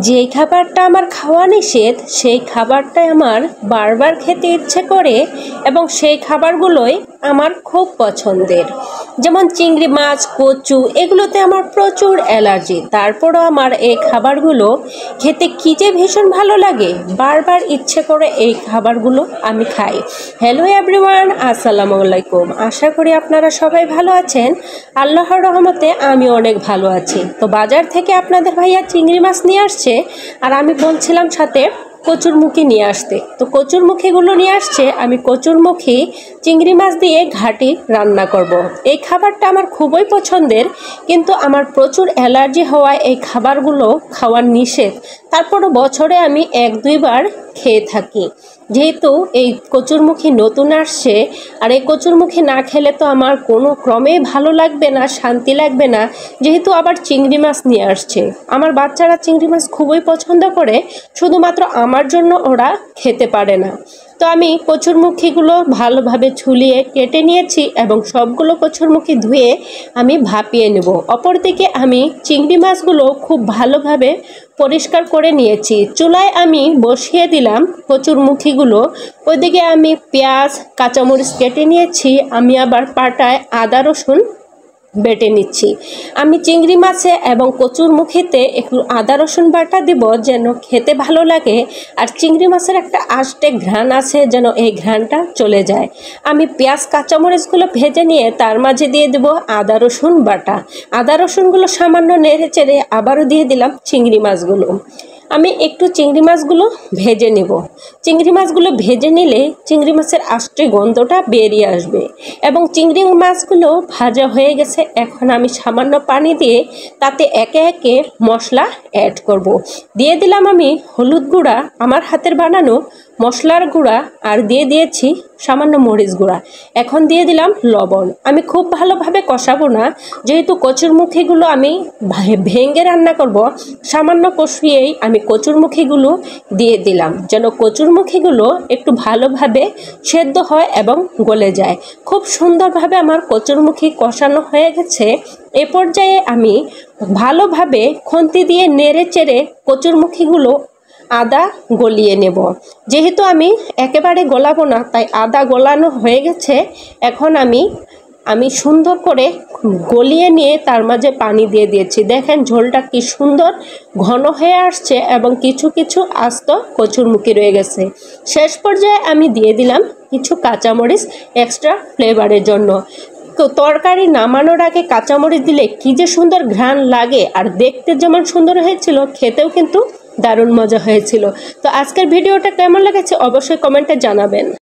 যেই খাবারটা আমার খাওয়া নিষেধ সেই খাবারটাই আমার বারবার খেতে ইচ্ছে করে এবং সেই খাবারগুলোই আমার খুব পছন্দের। যেমন চিংড়ি মাছ, কচু, এগুলোতে আমার প্রচুর অ্যালার্জি। তারপরও আমার এই খাবারগুলো খেতে কী যে ভীষণ ভালো লাগে, বারবার ইচ্ছে করে এই খাবারগুলো আমি খাই। হ্যালো এভরিওয়ান, আসসালামু আলাইকুম। আশা করি আপনারা সবাই ভালো আছেন। আল্লাহর রহমতে আমি অনেক ভালো আছি। তো বাজার থেকে আপনাদের ভাইয়া চিংড়ি মাছ নিয়ে আসছে, আর আমি বলছিলাম সাথে কচুরমুখী নিয়ে আসতে। তো কচুরমুখীগুলো নিয়ে আসছে, আমি কচুরমুখী চিংড়ি মাছ দিয়ে ঘাটি রান্না করব। এই খাবারটা আমার খুবই পছন্দের, কিন্তু আমার প্রচুর অ্যালার্জি হওয়ায় এই খাবারগুলো খাওয়ার নিষেধ। তারপরও বছরে আমি 1-2 বার খেয়ে থাকি। যেহেতু এই কচুরমুখী নতুন আসছে, আর এই কচুরমুখী না খেলে তো আমার কোনো ক্রমেই ভালো লাগবে না, শান্তি লাগবে না। যেহেতু আবার চিংড়ি মাছ নিয়ে আসছে, আমার বাচ্চারা চিংড়ি মাছ খুবই পছন্দ করে, শুধুমাত্র আমার জন্য ওরা খেতে পারে না। তো আমি কচুরমুখীগুলো ভালোভাবে ছুলিয়ে কেটে নিয়েছি এবং সবগুলো কচুরমুখী ধুয়ে আমি ভাপিয়ে নেব। অপরদিকে আমি চিংড়ি মাছগুলো খুব ভালোভাবে পরিষ্কার করে নিয়েছি। চুলায় আমি বসিয়ে দিলাম কচুরমুখীগুলো। ওইদিকে আমি পেঁয়াজ, কাঁচামরিচ কেটে নিয়েছি। আমি আবার পাটায় আদা রসুন বেটে নিচ্ছি। আমি চিংড়ি মাছে এবং কচুরমুখীতে একটু আদা রসুন বাটা দিব, যেন খেতে ভালো লাগে। আর চিংড়ি মাছের একটা আষ্টে ঘ্রাণ আছে, যেন এই ঘ্রাণটা চলে যায়। আমি পেঁয়াজ কাঁচামরিচগুলো ভেজে নিয়ে তার মাঝে দিয়ে দেব আদা রসুন বাটা। আদা রসুনগুলো সামান্য নেড়ে চেড়ে আবারও দিয়ে দিলাম চিংড়ি মাছগুলো। আমি একটু চিংড়ি মাছগুলো ভেজে নেব। চিংড়ি মাছগুলো ভেজে নিলে চিংড়ি মাছের আষ্টে গন্ধটা বেরিয়ে আসবে। এবং চিংড়ি মাছগুলো ভাজা হয়ে গেছে, এখন আমি সামান্য পানি দিয়ে তাতে একে একে মশলা অ্যাড করব। দিয়ে দিলাম আমি হলুদ গুঁড়া, আমার হাতের বানানো মশলার গুঁড়া, আর দিয়ে দিয়েছি সামান্য মরিচ গুঁড়া। এখন দিয়ে দিলাম লবণ। আমি খুব ভালোভাবে কষাবো না, যেহেতু কচুরমুখীগুলো আমি ভেঙে রান্না করব। সামান্য কষিয়েই আমি কচুরমুখীগুলো দিয়ে দিলাম, যেন কচুরমুখীগুলো একটু ভালোভাবে সেদ্ধ হয় এবং গলে যায়। খুব সুন্দরভাবে আমার কচুরমুখী কষানো হয়ে গেছে। এ পর্যায়ে আমি ভালোভাবে খুন্তি দিয়ে নেড়ে চেড়ে কচুরমুখীগুলো আদা গলিয়ে নেব। যেহেতু আমি একেবারে গলাবো না, তাই আদা গলানো হয়ে গেছে। এখন আমি সুন্দর করে গলিয়ে নিয়ে তার মাঝে পানি দিয়ে দিয়েছি। দেখেন ঝোলটা কি সুন্দর ঘন হয়ে আসছে এবং কিছু কিছু আস্ত কচুরমুখী রয়ে গেছে। শেষ পর্যায়ে আমি দিয়ে দিলাম কিছু কাঁচামরিচ এক্সট্রা ফ্লেভারের জন্য। তো তরকারি নামানোর আগে কাঁচামরিচ দিলে কী যে সুন্দর ঘ্রাণ লাগে, আর দেখতে যেমন সুন্দর হয়েছিল, খেতেও কিন্তু দারুণ মজা হয়েছিল। তো আজকের ভিডিওটা কেমন লেগেছে অবশ্যই কমেন্টে জানাবেন।